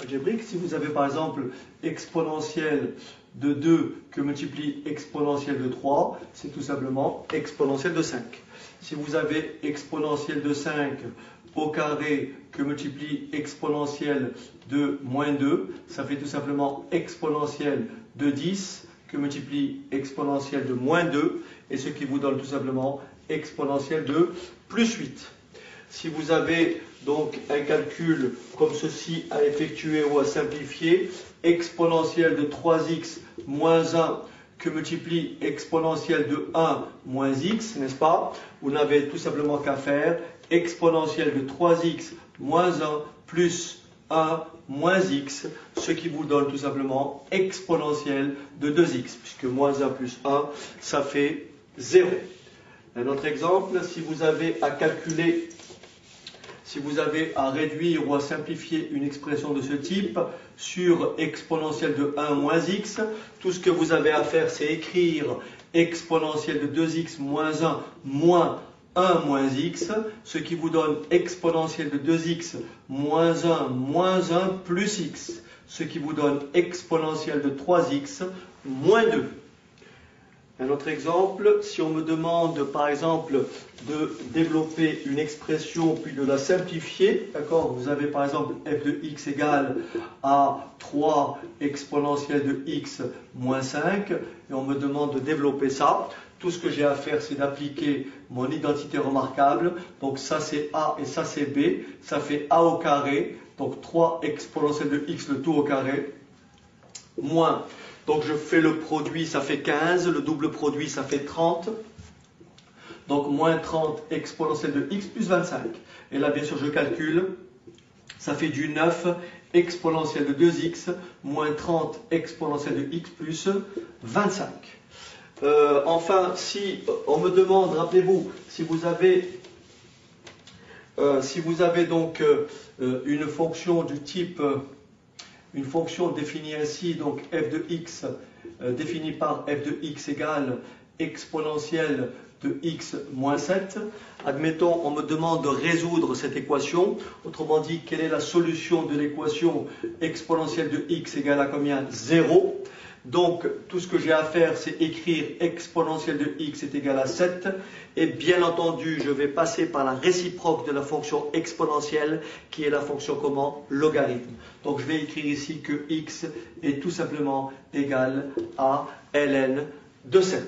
algébrique. Si vous avez par exemple exponentielle de 2 que multiplie exponentielle de 3, c'est tout simplement exponentielle de 5. Si vous avez exponentielle de 5 au carré que multiplie exponentielle de moins 2, ça fait tout simplement exponentielle de 10 que multiplie exponentielle de moins 2, et ce qui vous donne tout simplement exponentielle de plus 8. Si vous avez donc un calcul comme ceci à effectuer ou à simplifier, exponentielle de 3x moins 1 que multiplie exponentielle de 1 moins x, n'est-ce pas? Vous n'avez tout simplement qu'à faire exponentielle de 3x moins 1 plus 1 moins x, ce qui vous donne tout simplement exponentielle de 2x, puisque moins 1 plus 1, ça fait 0. Un autre exemple, si vous avez à calculer, si vous avez à réduire ou à simplifier une expression de ce type sur exponentielle de 1 moins x, tout ce que vous avez à faire, c'est écrire exponentielle de 2x moins 1 moins 1 moins x, ce qui vous donne exponentielle de 2x moins 1 plus x, ce qui vous donne exponentielle de 3x moins 2. Un autre exemple, si on me demande par exemple de développer une expression puis de la simplifier, d'accord, vous avez par exemple f de x égale à 3 exponentielle de x moins 5, et on me demande de développer ça. Tout ce que j'ai à faire, c'est d'appliquer mon identité remarquable. Donc ça c'est a et ça c'est b, ça fait a au carré, donc 3 exponentielle de x le tout au carré, moins, donc je fais le produit, ça fait 15, le double produit, ça fait 30. Donc moins 30 exponentielle de x plus 25. Et là, bien sûr, je calcule, ça fait du 9 exponentielle de 2x moins 30 exponentielle de x plus 25. Enfin, si on me demande, rappelez-vous, si vous avez donc une fonction du type... Une fonction définie ainsi, donc f de x définie par f de x égale exponentielle de x moins 7. Admettons, on me demande de résoudre cette équation. Autrement dit, quelle est la solution de l'équation exponentielle de x égale à combien? 0. Donc, tout ce que j'ai à faire, c'est écrire exponentielle de x est égal à 7. Et bien entendu, je vais passer par la réciproque de la fonction exponentielle, qui est la fonction comment? Logarithme. Donc, je vais écrire ici que x est tout simplement égal à ln de 7.